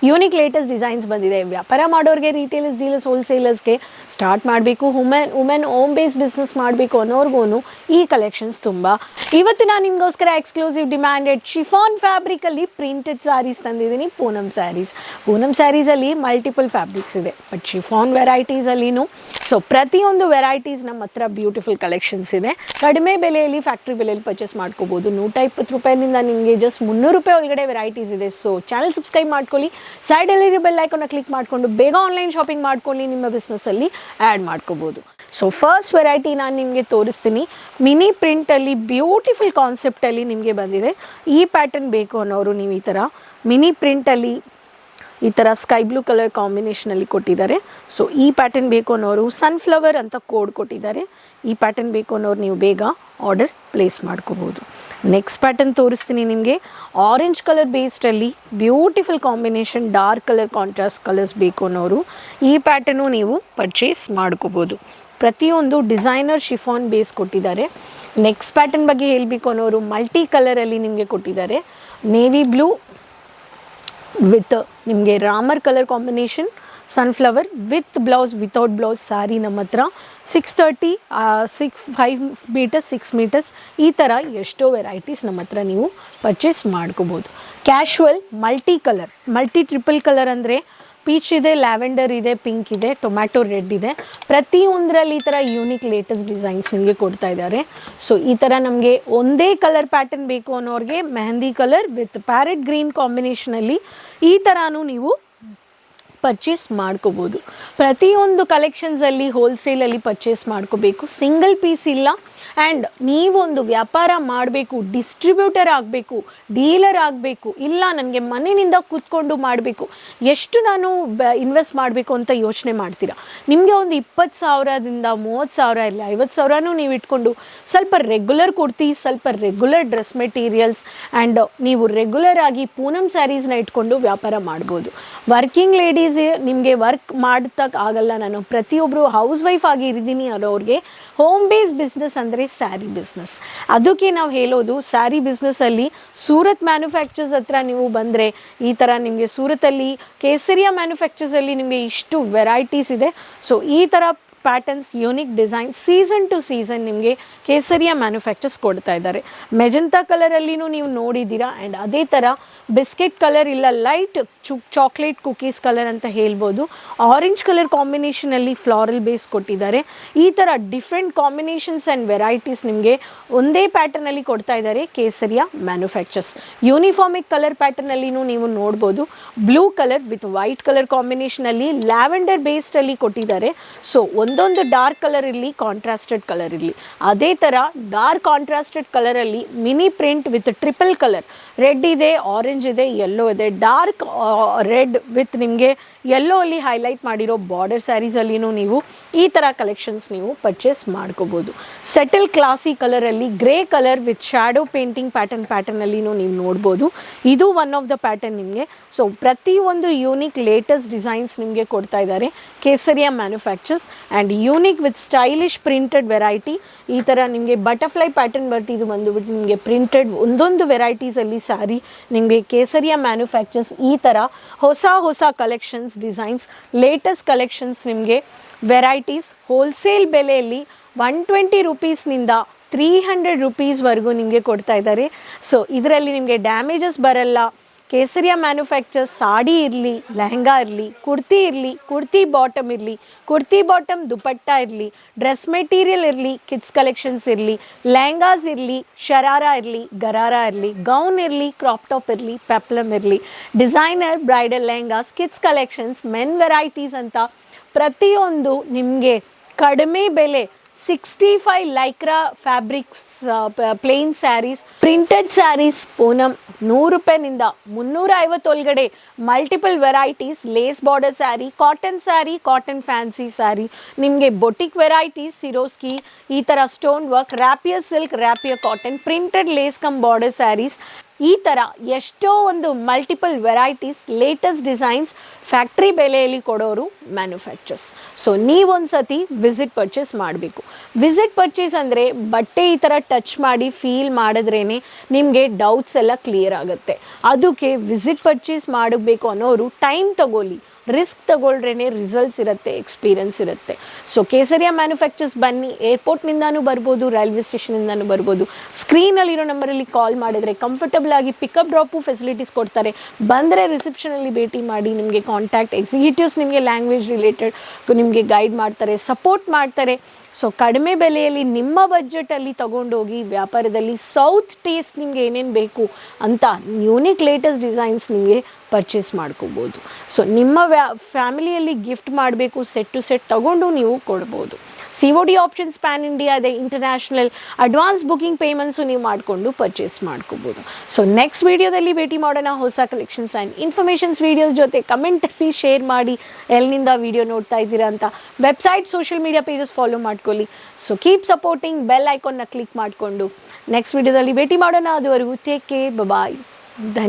Unique latest designs ಬಂದಿದೆ. ವ್ಯಾಪಾರ ಮಾಡೋರಿಗೆ, ರಿಟೇಲರ್ಸ್, ಡೀಲರ್ಸ್, ಹೋಲ್ಸೇಲರ್ಸ್ಗೆ ಸ್ಟಾರ್ಟ್ ಮಾಡಬೇಕು, ವುಮೆನ್ ಹೋಮ್ ಬೇಸ್ ಬಿಸ್ನೆಸ್ ಮಾಡಬೇಕು ಅನ್ನೋರ್ಗು ಈ ಕಲೆಕ್ಷನ್ಸ್ ತುಂಬ. ಇವತ್ತು ನಾನು ನಿಮಗೋಸ್ಕರ ಎಕ್ಸ್ಕ್ಲೂಸಿವ್ ಡಿಮ್ಯಾಂಡೆಡ್ ಶಿಫಾನ್ ಫ್ಯಾಬ್ರಿಕಲ್ಲಿ ಪ್ರಿಂಟೆಡ್ ಸ್ಯಾರೀಸ್ ತಂದಿದ್ದೀನಿ. ಪೂನಮ್ ಸ್ಯಾರೀಸಲ್ಲಿ ಮಲ್ಟಿಪಲ್ ಫ್ಯಾಬ್ರಿಕ್ಸ್ ಇದೆ, ಬಟ್ ಶಿಫಾನ್ ವೆರೈಟೀಸಲ್ಲಿನೂ ಸೊ ಪ್ರತಿಯೊಂದು ವೆರೈಟೀಸ್ ನಮ್ಮ ಹತ್ರ ಬ್ಯೂಟಿಫುಲ್ ಕಲೆಕ್ಷನ್ಸ್ ಇದೆ. ಕಡಿಮೆ ಬೆಲೆಯಲ್ಲಿ ಫ್ಯಾಕ್ಟ್ರಿ ಬೆಲೆಯಲ್ಲಿ ಪರ್ಚೇಸ್ ಮಾಡ್ಕೋಬೋದು. 120 ರೂಪಾಯಿನಿಂದ ನಿಮಗೆ ಜಸ್ಟ್ 300 ರೂಪಾಯಿ ಒಳಗಡೆ ವೆರೈಟೀಸ್ ಇದೆ. ಸೊ ಚಾನಲ್ ಸಬ್ಸ್ಕ್ರೈಬ್ ಮಾಡ್ಕೊಳ್ಳಿ, ಸೈಡಲ್ಲಿ ಬೆಲ್ ಐಕಾನ್ನ ಕ್ಲಿಕ್ ಮಾಡಿಕೊಂಡು ಬೇಗ ಆನ್ಲೈನ್ ಶಾಪಿಂಗ್ ಮಾಡ್ಕೊಳ್ಳಿ, ನಿಮ್ಮ ಬಿಸ್ನೆಸ್ಸಲ್ಲಿ ಆ್ಯಡ್ ಮಾಡ್ಕೋಬೋದು. ಸೊ ಫಸ್ಟ್ ವೆರೈಟಿ ನಾನು ನಿಮಗೆ ತೋರಿಸ್ತೀನಿ. ಮಿನಿ ಪ್ರಿಂಟಲ್ಲಿ ಬ್ಯೂಟಿಫುಲ್ ಕಾನ್ಸೆಪ್ಟಲ್ಲಿ ನಿಮಗೆ ಬಂದಿದೆ. ಈ ಪ್ಯಾಟರ್ನ್ ಬೇಕು ಅನ್ನೋರು ನೀವು ಈ ಥರ ಮಿನಿ ಪ್ರಿಂಟಲ್ಲಿ ಈ ಥರ ಸ್ಕೈ ಬ್ಲೂ ಕಲರ್ ಕಾಂಬಿನೇಷನಲ್ಲಿ ಕೊಟ್ಟಿದ್ದಾರೆ. ಸೊ ಈ ಪ್ಯಾಟರ್ನ್ ಬೇಕು ಅನ್ನೋರು ಸನ್ಫ್ಲವರ್ ಅಂತ ಕೋಡ್ ಕೊಟ್ಟಿದ್ದಾರೆ. ಈ ಪ್ಯಾಟರ್ನ್ ಬೇಕು ಅನ್ನೋರು ನೀವು ಬೇಗ ಆರ್ಡರ್ ಪ್ಲೇಸ್ ಮಾಡ್ಕೋಬೋದು. ನೆಕ್ಸ್ಟ್ ಪ್ಯಾಟರ್ನ್ ತೋರಿಸ್ತೀನಿ ನಿಮಗೆ. ಆರೆಂಜ್ ಕಲರ್ ಬೇಸ್ಡಲ್ಲಿ beautiful combination, dark colour contrast colours ಬೇಕು ಅನ್ನೋರು ಈ ಪ್ಯಾಟರ್ನು ನೀವು ಪರ್ಚೇಸ್ ಮಾಡ್ಕೋಬೋದು. ಪ್ರತಿಯೊಂದು ಡಿಸೈನರ್ ಶಿಫಾನ್ ಬೇಸ್ ಕೊಟ್ಟಿದ್ದಾರೆ. ನೆಕ್ಸ್ಟ್ ಪ್ಯಾಟರ್ನ್ ಬಗ್ಗೆ ಹೇಳಬೇಕು ಅನ್ನೋರು ಮಲ್ಟಿ ಕಲರಲ್ಲಿ ನಿಮಗೆ ಕೊಟ್ಟಿದ್ದಾರೆ. ನೇವಿ ಬ್ಲೂ ವಿತ್ ನಿಮಗೆ ರಾಮರ್ colour combination, sunflower with blouse, without blouse saree ನಮ್ಮ ಹತ್ರ 630, 5 ಮೀಟರ್ಸ್, 6 ಮೀಟರ್ಸ್ ಈ ಥರ ಎಷ್ಟೋ ವೆರೈಟೀಸ್ ನಮ್ಮ ಹತ್ರ ನೀವು ಪರ್ಚೇಸ್ ಮಾಡ್ಕೋಬೋದು. Casual multi colour, triple colour ಅಂದರೆ ಪೀಚ್ ಇದೆ, ಲ್ಯಾವೆಂಡರ್ ಇದೆ, ಪಿಂಕ್ ಇದೆ, ಟೊಮ್ಯಾಟೊ ರೆಡ್ ಇದೆ. ಪ್ರತಿಯೊಂದರಲ್ಲಿ ಈ ಥರ ಯೂನಿಕ್ ಲೇಟೆಸ್ಟ್ ಡಿಸೈನ್ಸ್ ನಿಮಗೆ ಕೊಡ್ತಾ ಇದ್ದಾರೆ. ಸೊ ಈ ಥರ ನಮಗೆ ಒಂದೇ ಕಲರ್ ಪ್ಯಾಟರ್ನ್ ಬೇಕು ಅನ್ನೋರಿಗೆ mehndi colour with parrot green ಕಾಂಬಿನೇಷನಲ್ಲಿ ಈ ಥರನೂ ನೀವು ಪರ್ಚೇಸ್ ಮಾಡ್ಕೋಬೋದು. ಪ್ರತಿಯೊಂದು ಕಲೆಕ್ಷನ್ಸಲ್ಲಿ ಹೋಲ್ಸೇಲಲ್ಲಿ ಪರ್ಚೇಸ್ ಮಾಡ್ಕೋಬೇಕು, ಸಿಂಗಲ್ ಪೀಸ್ ಇಲ್ಲ. ಆ್ಯಂಡ್ ನೀವೊಂದು ವ್ಯಾಪಾರ ಮಾಡಬೇಕು, ಡಿಸ್ಟ್ರಿಬ್ಯೂಟರ್ ಆಗಬೇಕು, ಡೀಲರ್ ಆಗಬೇಕು, ಇಲ್ಲ ನನಗೆ ಮನೆಯಿಂದ ಕೂತ್ಕೊಂಡು ಮಾಡಬೇಕು, ಎಷ್ಟು ನಾನು ಇನ್ವೆಸ್ಟ್ ಮಾಡಬೇಕು ಅಂತ ಯೋಚನೆ ಮಾಡ್ತೀರಾ. ನಿಮಗೆ ಒಂದು 20,000ದಿಂದ 30,000 ಇರಲಿ, 50,000ನೂ ನೀವು ಇಟ್ಕೊಂಡು ಸ್ವಲ್ಪ ರೆಗ್ಯುಲರ್ ಕುರ್ತಿ, ಸ್ವಲ್ಪ ರೆಗ್ಯುಲರ್ ಡ್ರೆಸ್ ಮೆಟೀರಿಯಲ್ಸ್ ಆ್ಯಂಡ್ ನೀವು ರೆಗ್ಯುಲರ್ ಆಗಿ ಪೂನಮ್ ಸ್ಯಾರೀಸ್ನ ಇಟ್ಕೊಂಡು ವ್ಯಾಪಾರ ಮಾಡ್ಬೋದು. ವರ್ಕಿಂಗ್ ಲೇಡೀಸ್ ನಿಮಗೆ ವರ್ಕ್ ಮಾಡ್ತಕ್ಕೆ ಆಗಲ್ಲ, ನಾನು ಪ್ರತಿಯೊಬ್ಬರು ಹೌಸ್ ವೈಫ್ ಆಗಿದ್ದೀನಿ ಅನ್ನೋರಿಗೆ ಹೋಮ್ ಬೇಸ್ ಬಿಸ್ನೆಸ್ ಅಂದರೆ ಸ್ಯಾರಿ ಬಿಸ್ನೆಸ್. ಅದಕ್ಕೆ ನಾವು ಹೇಳೋದು ಸ್ಯಾರಿ ಬಿಸ್ನೆಸ್ಸಲ್ಲಿ ಸೂರತ್ ಮ್ಯಾನುಫ್ಯಾಕ್ಚರ್ಸ್ ಹತ್ರ ನೀವು ಬಂದರೆ ಈ ಥರ ನಿಮಗೆ ಸೂರತಲ್ಲಿ ಕೇಸರಿಯಾ ಮ್ಯಾನುಫ್ಯಾಕ್ಚರ್ಸಲ್ಲಿ ನಿಮಗೆ ಇಷ್ಟು ವೆರೈಟೀಸ್ ಇದೆ. ಸೊ ಈ ಥರ patterns, unique design season two season ನಿಮಗೆ ಕೇಸರಿಯಾ ಮ್ಯಾನುಫ್ಯಾಕ್ಚರ್ಸ್ ಕೊಡ್ತಾ ಇದ್ದಾರೆ. ಮೆಜೆಂಟಾ ಕಲರಲ್ಲಿನೂ ನೀವು ನೋಡಿದ್ದೀರಾ. ಆ್ಯಂಡ್ ಅದೇ ಥರ ಬಿಸ್ಕೆಟ್ ಕಲರ್ ಇಲ್ಲ, ಲೈಟ್ ಚಾಕ್ಲೇಟ್ ಕುಕೀಸ್ ಕಲರ್ ಅಂತ ಹೇಳ್ಬೋದು. ಆರೆಂಜ್ ಕಲರ್ ಕಾಂಬಿನೇಷನಲ್ಲಿ ಫ್ಲಾರಲ್ ಬೇಸ್ ಕೊಟ್ಟಿದ್ದಾರೆ. ಈ ಥರ ಡಿಫ್ರೆಂಟ್ ಕಾಂಬಿನೇಷನ್ಸ್ ಆ್ಯಂಡ್ ವೆರೈಟೀಸ್ ನಿಮಗೆ ಒಂದೇ ಪ್ಯಾಟರ್ನಲ್ಲಿ ಕೊಡ್ತಾ ಇದ್ದಾರೆ ಕೇಸರಿಯಾ ಮ್ಯಾನುಫ್ಯಾಕ್ಚರ್ಸ್. ಯೂನಿಫಾರ್ಮಿಕ್ ಕಲರ್ ಪ್ಯಾಟರ್ನಲ್ಲಿನೂ ನೀವು ನೋಡ್ಬೋದು. Blue colour with white colour ಕಾಂಬಿನೇಷನಲ್ಲಿ ಲ್ಯಾವೆಂಡರ್ ಬೇಸ್ಡಲ್ಲಿ ಕೊಟ್ಟಿದ್ದಾರೆ. ಸೊ ಒಂದೊಂದು ಡಾರ್ಕ್ ಕಲರ್ ಇರಲಿ, ಕಾಂಟ್ರಾಸ್ಟೆಡ್ ಕಲರ್ ಇರಲಿ. ಅದೇ ಥರ ಡಾರ್ಕ್ ಕಾಂಟ್ರಾಸ್ಟೆಡ್ ಕಲರಲ್ಲಿ mini print with triple colour, red ಇದೆ, ಆರೆಂಜ್ ಇದೆ, ಯೆಲ್ಲೋ ಇದೆ. ಡಾರ್ಕ್ ರೆಡ್ ವಿತ್ ನಿಮಗೆ ಯೆಲ್ಲೋ ಅಲ್ಲಿ ಹೈಲೈಟ್ ಮಾಡಿರೋ ಬಾರ್ಡರ್ ಸ್ಯಾರೀಸಲ್ಲಿನೂ ನೀವು ಈ ಥರ ಕಲೆಕ್ಷನ್ಸ್ ನೀವು ಪರ್ಚೇಸ್ ಮಾಡ್ಕೋಬೋದು. ಸೆಟಲ್ ಕ್ಲಾಸಿ ಕಲರಲ್ಲಿ grey colour with shadow painting ಪ್ಯಾಟರ್ನಲ್ಲಿನೂ ನೀವು ನೋಡ್ಬೋದು. ಇದು ಒನ್ ಆಫ್ ದ ಪ್ಯಾಟರ್ನ್ ನಿಮಗೆ. ಸೊ ಪ್ರತಿಯೊಂದು ಯೂನಿಕ್ ಲೇಟೆಸ್ಟ್ ಡಿಸೈನ್ಸ್ ನಿಮಗೆ ಕೊಡ್ತಾ ಇದ್ದಾರೆ Kesariya manufacturers. And unique with stylish printed variety. ಈ ಥರ ನಿಮಗೆ ಬಟರ್ಫ್ಲೈ ಪ್ಯಾಟರ್ನ್ ಇದು ಬಂದುಬಿಟ್ಟು ನಿಮಗೆ ಪ್ರಿಂಟೆಡ್ ಒಂದೊಂದು ವೆರೈಟೀಸಲ್ಲಿ ಸ್ಯಾರಿ ನಿಮಗೆ ಕೇಸರಿಯಾ ಮ್ಯಾನುಫ್ಯಾಕ್ಚರ್ಸ್ ಈ ಥರ ಹೊಸ ಕಲೆಕ್ಷನ್ಸ್, ಡಿಸೈನ್ಸ್, ಲೇಟೆಸ್ಟ್ ಕಲೆಕ್ಷನ್ಸ್ ನಿಮಗೆ ವೆರೈಟೀಸ್ ಹೋಲ್ಸೇಲ್ ಬೆಲೆಯಲ್ಲಿ 120 ರೂಪೀಸ್ನಿಂದ 300 ರೂಪೀಸ್ವರೆಗೂ ನಿಮಗೆ ಕೊಡ್ತಾ ಇದ್ದಾರೆ. ಸೊ ಇದರಲ್ಲಿ ನಿಮಗೆ ಡ್ಯಾಮೇಜಸ್ ಬರಲ್ಲ. ಕೇಸರಿಯಾ ಮ್ಯಾನುಫ್ಯಾಕ್ಚರ್ಸ್ ಸಾಡಿ ಇರಲಿ, ಲೆಹಂಗಾ ಇರಲಿ, ಕುರ್ತಿ ಇರಲಿ, ಕುರ್ತಿ ಬಾಟಮ್ ಇರಲಿ, ಕುರ್ತಿ ಬಾಟಮ್ ದುಪಟ್ಟಾ ಇರಲಿ, ಡ್ರೆಸ್ ಮೆಟೀರಿಯಲ್ ಇರಲಿ, ಕಿಡ್ಸ್ ಕಲೆಕ್ಷನ್ಸ್ ಇರಲಿ, ಲೆಹಂಗಾಸ್ ಇರಲಿ, ಶರಾರಾ ಇರಲಿ, ಗರಾರಾ ಇರಲಿ, ಗೌನ್ ಇರಲಿ, ಕ್ರಾಪ್ ಟಾಪ್ ಇರಲಿ, ಪೆಪ್ಲಮ್ ಇರಲಿ, designer bridal lehengas, kids collections, men varieties ಅಂತ ಪ್ರತಿಯೊಂದು ನಿಮಗೆ ಕಡಿಮೆ ಬೆಲೆ 65 Lycra fabrics, plain sarees, printed sarees, Poonam 100 ರೂಪಾಯಿನಿಂದ 350 ಒಳಗಡೆ multiple varieties, lace border saree, cotton fancy saree, ನಿಮಗೆ ಬೊಟಿಕ್ ವೆರೈಟೀಸ್, ಸಿರೋಸ್ಕಿ ಈ ಥರ stone work, rapier silk, rapier cotton, printed lace cum border sarees, ಈ ಥರ ಎಷ್ಟೋ ಒಂದು multiple varieties latest designs factory ಬೆಲೆಯಲ್ಲಿ ಕೊಡೋರು ಮ್ಯಾನುಫ್ಯಾಕ್ಚರ್ಸ್. ಸೊ ನೀವೊಂದು ಸತಿ ವಿಸಿಟ್ ಪರ್ಚೇಸ್ ಮಾಡಬೇಕು. ವಿಸಿಟ್ ಪರ್ಚೇಸ್ ಅಂದರೆ ಬಟ್ಟೆ ಈ ಥರ ಟಚ್ ಮಾಡಿ ಫೀಲ್ ಮಾಡಿದ್ರೇ ನಿಮಗೆ ಡೌಟ್ಸ್ ಎಲ್ಲ ಕ್ಲಿಯರ್ ಆಗುತ್ತೆ. ಅದಕ್ಕೆ ವಿಸಿಟ್ ಪರ್ಚೇಸ್ ಮಾಡಬೇಕು ಅನ್ನೋರು ಟೈಮ್ ತಗೊಳ್ಳಿ, ರಿಸ್ಕ್ ತಗೊಳ್ರೇ ರಿಸಲ್ಟ್ಸ್ ಇರುತ್ತೆ, ಎಕ್ಸ್ಪೀರಿಯನ್ಸ್ ಇರುತ್ತೆ. ಸೊ ಕೇಸರಿಯಾ ಮ್ಯಾನುಫ್ಯಾಕ್ಚರ್ಸ್ ಬನ್ನಿ, ಏರ್ಪೋರ್ಟ್ನಿಂದನೂ ಬರ್ಬೋದು, ರೈಲ್ವೆ ಸ್ಟೇಷನಿಂದನೂ ಬರ್ಬೋದು. ಸ್ಕ್ರೀನಲ್ಲಿರೋ ನಂಬರಲ್ಲಿ ಕಾಲ್ ಮಾಡಿದರೆ ಕಂಫರ್ಟಬಲ್ ಆಗಿ ಪಿಕಪ್ ಡ್ರಾಪು ಫೆಸಿಲಿಟೀಸ್ ಕೊಡ್ತಾರೆ. ಬಂದರೆ ರಿಸೆಪ್ಷನಲ್ಲಿ ಭೇಟಿ ಮಾಡಿ, ನಿಮಗೆ ಕಾಂಟ್ಯಾಕ್ಟ್ ಎಕ್ಸಿಕ್ಯೂಟಿವ್ಸ್ ನಿಮಗೆ ಲ್ಯಾಂಗ್ವೇಜ್ ರಿಲೇಟೆಡ್ ನಿಮಗೆ ಗೈಡ್ ಮಾಡ್ತಾರೆ, ಸಪೋರ್ಟ್ ಮಾಡ್ತಾರೆ. ಸೊ ಕಡಿಮೆ ಬೆಲೆಯಲ್ಲಿ ನಿಮ್ಮ ಬಜೆಟಲ್ಲಿ ತೊಗೊಂಡೋಗಿ ವ್ಯಾಪಾರದಲ್ಲಿ ಸೌತ್ ಟೇಸ್ಟ್ ನಿಮಗೆ ಏನೇನು ಬೇಕು ಅಂತ ಯೂನಿಕ್ ಲೇಟೆಸ್ಟ್ ಡಿಸೈನ್ಸ್ ನಿಮಗೆ ಪರ್ಚೇಸ್ ಮಾಡ್ಕೋಬೋದು. ಸೊ ನಿಮ್ಮ ಫ್ಯಾಮಿಲಿಯಲ್ಲಿ ಗಿಫ್ಟ್ ಮಾಡಬೇಕು, ಸೆಟ್ ಟು ಸೆಟ್ ತೊಗೊಂಡು ನೀವು ಕೊಡ್ಬೋದು. COD ಆಪ್ಷನ್ಸ್ ಪ್ಯಾನ್ ಇಂಡಿಯಾ ಇದೆ, ಇಂಟರ್ನ್ಯಾಷನಲ್ ಅಡ್ವಾನ್ಸ್ ಬುಕಿಂಗ್ ಪೇಮೆಂಟ್ಸು ನೀವು ಮಾಡಿಕೊಂಡು ಪರ್ಚೇಸ್ ಮಾಡ್ಕೋಬೋದು. ಸೊ ನೆಕ್ಸ್ಟ್ ವೀಡಿಯೋದಲ್ಲಿ ಭೇಟಿ ಮಾಡೋಣ ಹೊಸ ಕಲೆಕ್ಷನ್ಸ್ ಆ್ಯಂಡ್ ಇನ್ಫಾರ್ಮೇಷನ್ಸ್ ವೀಡಿಯೋಸ್ ಜೊತೆ. ಕಮೆಂಟಲ್ಲಿ ಶೇರ್ ಮಾಡಿ ಎಲ್ಲಿಂದ ವೀಡಿಯೋ ನೋಡ್ತಾ ಇದ್ದೀರಾ ಅಂತ. Website, social media pages follow ಮಾಡ್ಕೊಳ್ಳಿ. ಸೊ ಕೀಪ್ ಸಪೋರ್ಟಿಂಗ್, ಬೆಲ್ ಐಕಾನ್ನ ಕ್ಲಿಕ್ ಮಾಡಿಕೊಂಡು ನೆಕ್ಸ್ಟ್ ವೀಡಿಯೋದಲ್ಲಿ ಭೇಟಿ ಮಾಡೋಣ. ಅದುವರೆಗೂ ಟೇಕ್ ಕೇರ್, ಬಾಯ್, ಧನ್ಯವಾದ.